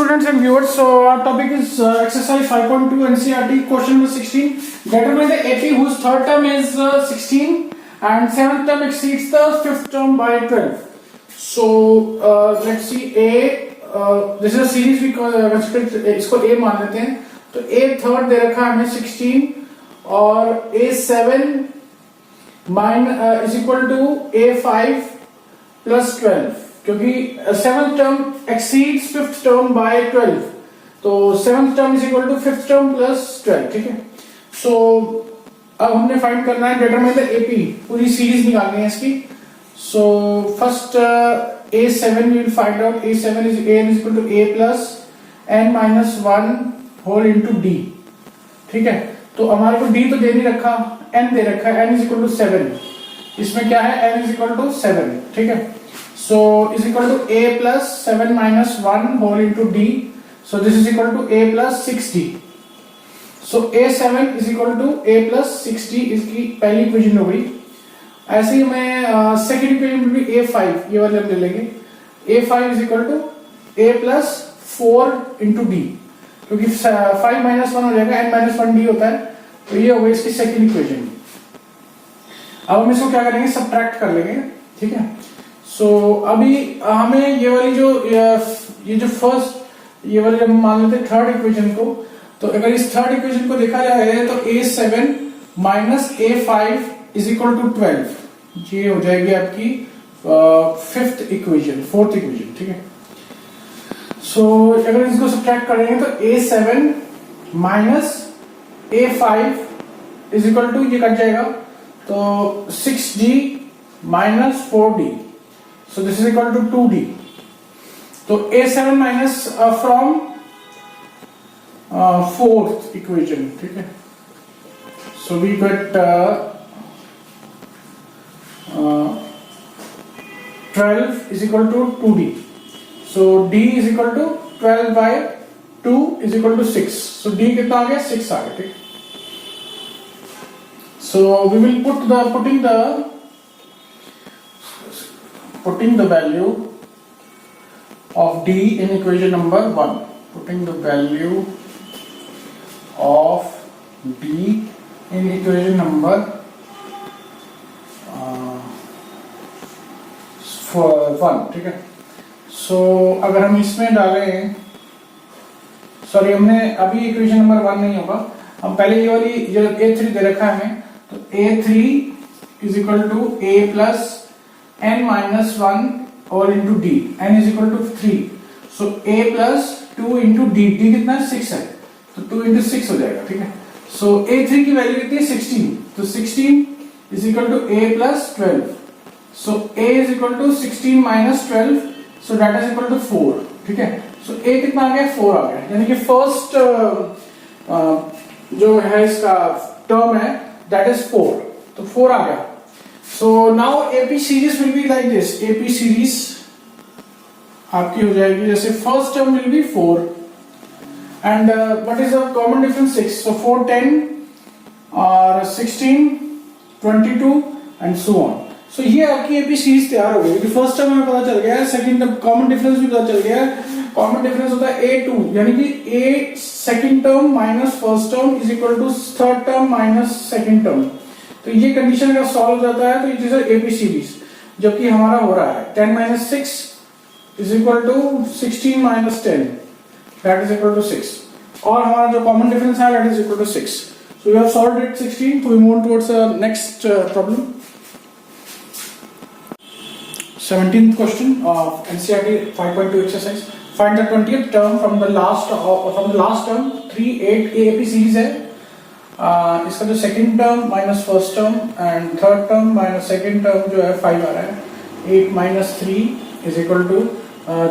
students and viewers, so our topic is exercise 5.2 NCERT question number 16. Determine the AP whose third term is 16 and seventh term exceeds the fifth term by 12. So let's see A. This is a series we call इसको A मान लेते हैं. तो A third दे रखा है हमें 16 और A7 is equal to A5 plus 12. क्योंकि seventh term exceeds fifth term by 12, तो seventh term is equal to fifth term plus 12. ठीक है. सो अब हमने फाइंड करना है डिटरमाइन द एपी, पूरी सीरीज निकालनी है इसकी. So first A7 we will find out. A7 is equal to A plus n minus 1 whole into d. ठीक है. तो हमारे को d तो दे नहीं रखा, n दे रखा है. n is equal to 7. इसमें क्या है? n is equal to 7. ठीक है. So is equal to a plus 7 minus 1 whole into d. So this is equal to a plus 6d. So a7 is equal to a plus 6d इसकी पहली equation हो गई. ऐसे ही मैं second equation में भी a5 ये वाले हम ले लेंगे. a5 is equal to a plus 4 into d, क्योंकि 5 minus 1 हो जाएगा, n minus 1 d होता है. तो ये हो गई इसकी सेकेंड इक्वेशन. अब हम इसको क्या करेंगे? सब्ट्रैक्ट कर लेंगे. ठीक है. सो अभी हमें ये वाली जो फर्स्ट ये वाली जब मान लेते हैं थर्ड इक्वेशन को, तो अगर इस थर्ड इक्वेशन को देखा जाए तो A7 minus A5 is equal to 12. ये हो जाएगी आपकी फिफ्थ इक्वेशन, फोर्थ इक्वेशन. ठीक है. सो अगर इसको सब्ट्रैक्ट करेंगे तो A7 minus A5 is equal to ये कट जाएगा, तो 6D minus 4D. So this is equal to 2d. So A7 minus from fourth equation. ठीक है. So we got 12 is equal to 2d. So d is equal to 12 by 2 is equal to 6. So d कितना आ गया? 6 आ गया. ठीक. So we will putting the value of d in equation number 1. Putting the value of d in equation number 1. ठीक है. सो अगर हम इसमें डालें, सॉरी हमने अभी इक्वेशन नंबर 1 नहीं होगा, हम पहले ये वाली जो A3 दे रखा है हमें, तो A3 is equal to A plus n minus 1 all into d. n is equal to 3. So a plus 2 into d. d कितना है? 6 है, तो 2 into 6 हो जाएगा. ठीक है. So a3 की वैल्यू कितनी है? 16. तो 16 is equal to a plus 12. So a is equal to 16 minus 12. So that is equal to 4. ठीक है. So a कितना आ गया? 4 आ गया. यानी कि फर्स्ट जो है इसका टर्म है that is 4. तो 4 आ गया. So now AP series will be like this. AP series आपकी हो जाएगी जैसे first term will be 4 and what is the common difference? 6. So 4, 10 और 16, 22 and so on. So ये आपकी AP series तैयार हो गई. फर्स्ट टर्म हमें पता चल गया है, सेकंड टर्म कॉमन डिफरेंस भी पता चल गया है. कॉमन डिफरेंस होता है A2, यानी कि A second term minus first term is equal to third term minus second term. तो ये कंडीशन अगर सॉल्व हो जाता है तो इट इज एपी सीरीज, जबकि हमारा हो रहा है 10 minus 6 is equal to 16 minus 10 that is equal to 6, और हमारा जो कॉमन डिफरेंस है that is equal to 6. So we have solved it 16. तो we move towards next problem. 17th question of NCERT 5.2 exercise. Find the 20th term from the last term. 3, 8 AP series है. इसका जो second term minus first term and third term minus second term जो है 5 आ रहा है. 8 minus 3 is equal to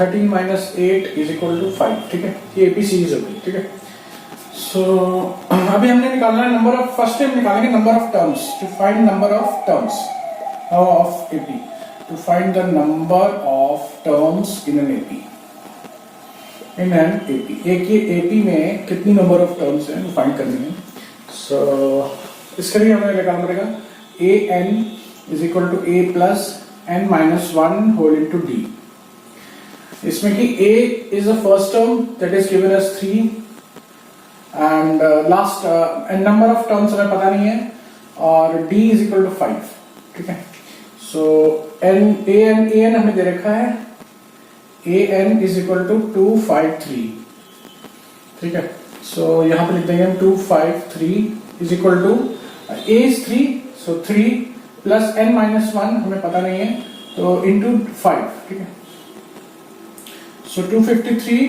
13 minus 8 is equal to 5. ठीक है. ये एपी सीरीज होगी. ठीक है. सो अभी हमने निकालना है नंबर ऑफ, फर्स्ट टाइम निकालेंगे number of terms. To find number of terms of AP, to find the number of terms in an AP. In an AP, एक ये एपी में कितनी नंबर ऑफ टर्म्स हैं वो फाइंड करनी है. So इसके लिए हमें निकालना पड़ेगा a n is equal to a plus n minus 1 whole into d. इसमें कि a is the first term that is given as 3 and last n number of terms हमें पता नहीं है और d is equal to 5, ठीक है। so an हमें दे रखा है, an is equal to 2 5 3, ठीक है। so यहाँ पे लिख देंगे हम 2 5 3 is equal to a is 3, so 3 plus n minus 1 हमें पता नहीं है तो into 5, ठीक है। so 253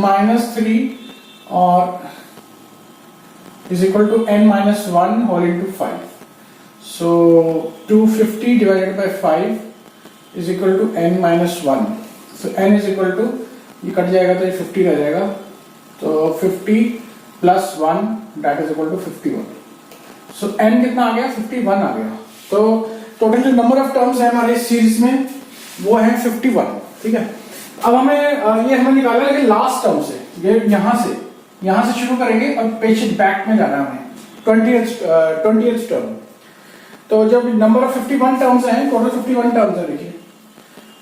minus 3 और is equal to n minus 1 whole into 5. So 250 divided by 5 is equal to n minus 1. So n is equal to, ये cut जाएगा तो ये 50 रह जाएगा, तो 50 plus 1 that is equal to 51. So n कितना आ गया, 51 आ गया। तो टोटल जो नंबर ऑफ टर्म्स है हमारे सीरीज में वो है 51, ठीक है। अब हमें ये हमें निकालना है, लेकिन लास्ट टर्म से, ये यहां से शुरू करेंगे और पीछे बैक में जाना है हमें 20th टर्म। तो जब नंबर ऑफ 51 टर्म्स हैं, टोटल 51 टर्म्स है देखिए,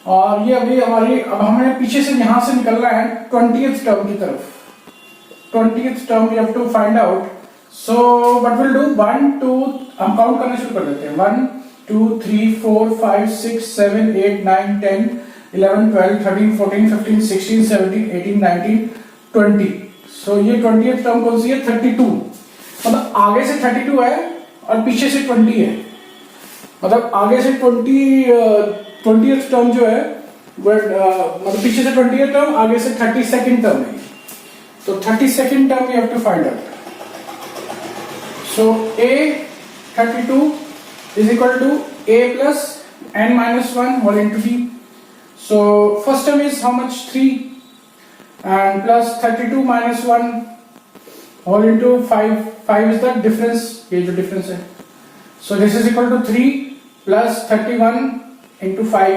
और ये अभी हमारी, अब हमें पीछे से यहां से निकलना है 20th टर्म की तरफ। 20th term we have to find out. So what will do, 1 2 हम काउंट करना शुरू कर देते हैं, 1 2 3 4 5 6 7 8 9 10 11 12 13 14 15 16 17 18 19 20। सो ये 20th टर्म कौन सी है, 32। मतलब आगे से 32 है और पीछे से 20 है, मतलब आगे से 20th टर्म जो है मतलब पीछे से 20th टर्म, आगे से 32nd टर्म है। तो 32nd term we have to find out. So a 32 is equal to a plus n minus 1 whole into d. So first term is how much, 3 and plus 32 minus 1 whole into 5 is the difference, ये जो difference है। so this is equal to 3 plus 31 into 5,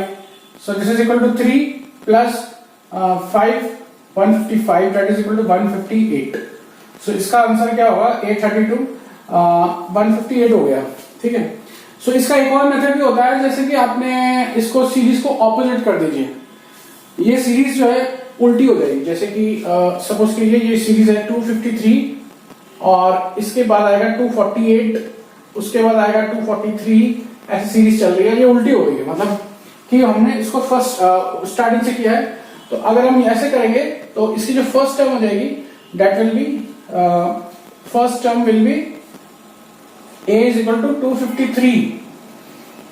so this is equal to 3 plus 5 155, that is equal to 158। so इसका answer क्या होगा, 832 158 हो गया, ठीक है। so इसका एक और मेथड भी होता है, जैसे कि आपने इसको सीरीज को ऑपोजिट कर दीजिए, ये सीरीज जो है उल्टी हो जाएगी। जैसे कि सपोज कीजिए ये सीरीज है 253 और इसके बाद आएगा 248, उसके बाद आएगा 243, ऐसी सीरीज चल रही है, ये उल्टी हो गई है, मतलब कि हमने इसको फर्स्ट स्टार्टिंग से किया है। तो अगर हम ऐसे करेंगे तो इसकी जो फर्स्ट टर्म हो जाएगी that will be, first term will be a is equal to 253,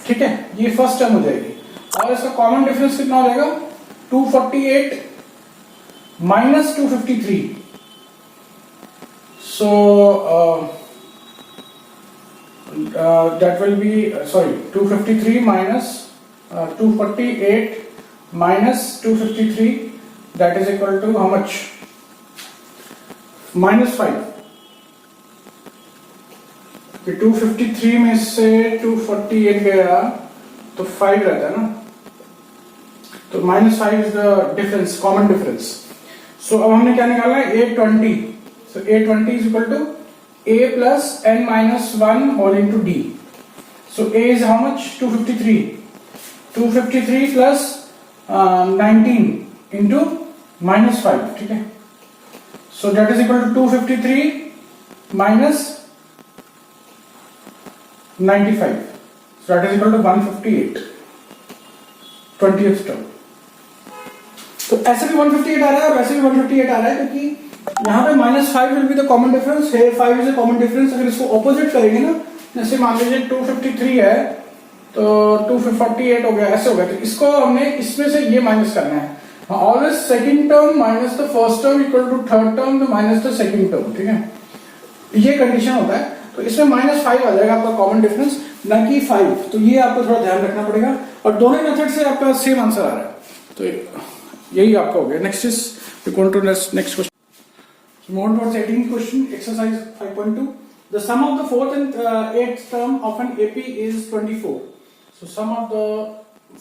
ठीक है, ये फर्स्ट टर्म हो जाएगी। और इसका कॉमन डिफरेंस कितना हो जाएगा, 248 minus 253। so that will be 253 minus 248 minus 253, that is equal to how much, -5। 253 में से 248 गया तो 5 रहता है ना, तो -5 is the difference, common difference. So अब हमने क्या निकालना है, 820। So 820 is equal to a plus n minus 1 whole into d। so a is how much, 253 plus 19 into -5, ठीक है। so that is equal to 253 minus 95, so that is equal to 158, 20th term. तो ऐसे भी 158 आ रहा है और वैसे भी 158 आ रहा है, क्योंकि यहाँ पे -5 will be the common difference, है 5 इज अ कॉमन डिफरेंस। अगर इसको ऑपोजिट करेंगे ना, जैसे मान लीजिए 253 है तो 248 हो गया, ऐसे हो गया, तो इसको हमने इसमें से ये माइनस करना है। Always second term minus the first term equal to third term minus the second term, ठीक है, ये कंडीशन होता है। तो इसमें -5 आ जाएगा आपका कॉमन डिफरेंस, ना कि 5। तो ये आपको थोड़ा ध्यान रखना पड़ेगा, और दोनों मेथड से आपका सेम आंसर आ रहा है, तो यही आपका हो गया। Next is we go to next question. Move on towards 18th question, exercise 5.2. The sum of the fourth and eighth term of an AP is 24. So sum of the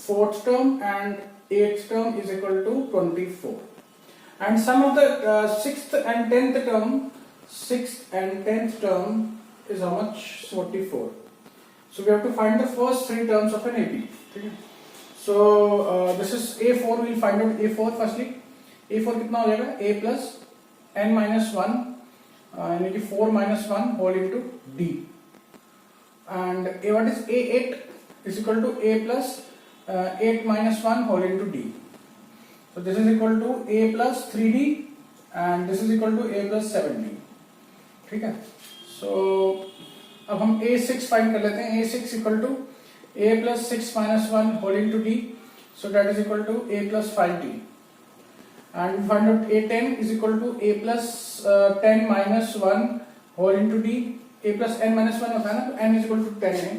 fourth term and eighth term is equal to 24. And sum of the sixth and tenth term is how much? 44. So we have to find the first three terms of an AP. Okay? So this is A4. We'll find out A4 firstly. A4 कितना हो जाएगा? A plus n minus 1 यानी कि 4 minus 1 whole into D. And what is A8 is equal to A plus 8 minus 1 whole into D. So this is equal to A plus 3D and this is equal to A plus 7D. ठीक है? So अब हम A6 find कर लेते हैं. A6 equal to A plus 6 minus 1 whole into D. So that is equal to A plus 5D. And we find out A10 is equal to A plus 10 minus 1 whole into D. A plus n minus 1 होता है ना, तो n is equal to 10 है.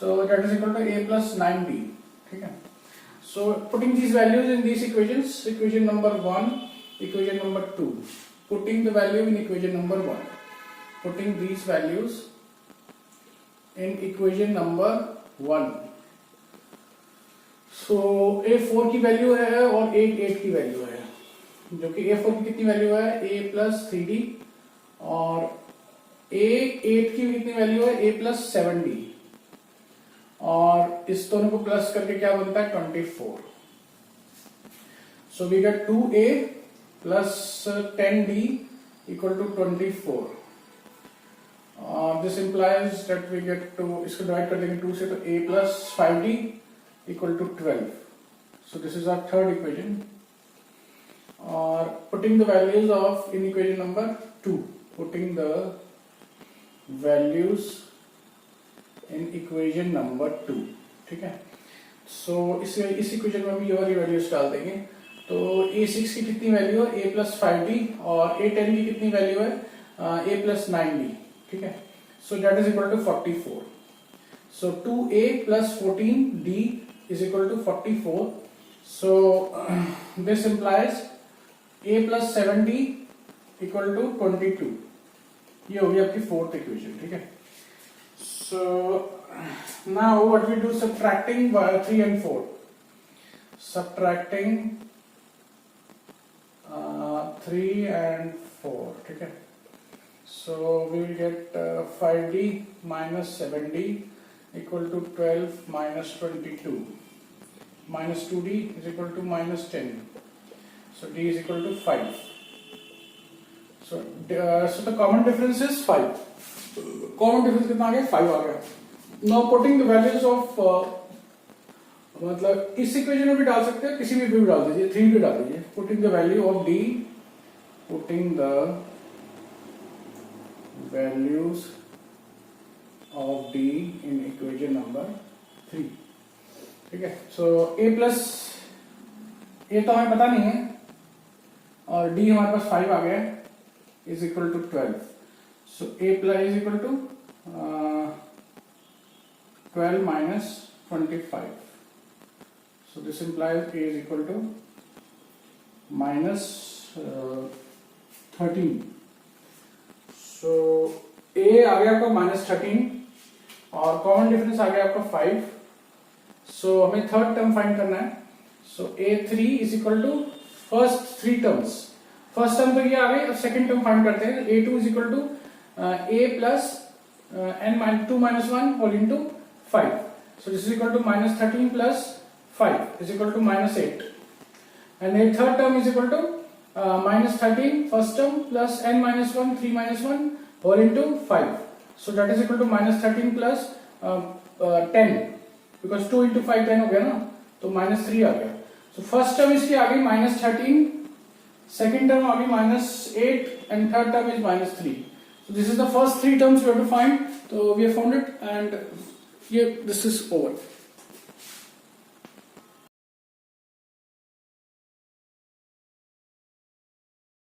So that is equal to A plus 9D. ठीक है? So putting these values in these equations, equation number 1, equation number 2. Putting the value in equation number 1. Putting these values in equation number 1. So A4 की value है और A8 की value है, जो कि A4 की कितनी वैल्यू है? A plus 3D और A8 की कितनी वैल्यू है? A plus 7D और इस दोनों को प्लस करके क्या बनता है? 24. So we get 2A plus 10D equal to 24. This implies that we get to, इसको डिवाइड कर देंगे 2 से, तो A plus 5D equal to 12. So this is our third equation. Or putting the values of in equation number 2. Putting the values in equation number 2. ठीक है? So इस equation में भी ये वाली values डाल देंगे. तो A6 की कितनी वैल्यू है? A plus 5D और A10 की कितनी वैल्यू है? A plus 9D. ठीक है? So that is equal to 44. So 2A plus 14D is equal to 44. So this implies A plus 7D equal to 22. ये होगी आपकी fourth equation. ठीक है? So now what we do, subtracting 3 and 4. Subtracting 3 and 4. ठीक है? So we will get 5D minus 7D equal to 12 minus 22. Minus 2D is equal to minus 10. So D is equal to 5. So the common difference is 5. Common difference कितना आ गया? 5 आ गया. Now putting the values of मतलब इस equation में भी डाल सकते हैं, किसी में भी डाल दीजिए, 3 भी डाल दीजिए. Putting the value of D, putting the values of D in equation number 3. ठीक है? So A plus A तो हमें पता नहीं है और D हमारे पास 5 आ गया is equal to 12. So A plus is equal to 12 minus 25. So this implies A is equal to minus 13. So A आ गया आपका minus 13 और कॉमन डिफरेंस आ गया आपका 5. So हमें थर्ड टर्म फाइंड करना है. So A3 is equal to first 3 terms. First term तो ये आ गई. अब सेकंड टर्म फाइंड करते हैं. A2 is equal to A plus n 2 minus 1 whole into 5. So this is equal to minus 13 plus 5 is equal to minus 8. And the third term is equal to minus 13 first term plus n minus 1 3 minus 1 whole into 5. So that is equal to minus 13 plus 10 because 2 into 5 10 हो गया ना, तो minus 3 आ गया. So first term इसकी आ गई minus 13, second term आ गई minus 8 and third term is minus 3. So this is the first 3 terms we have to find. So we have found it and here this is over.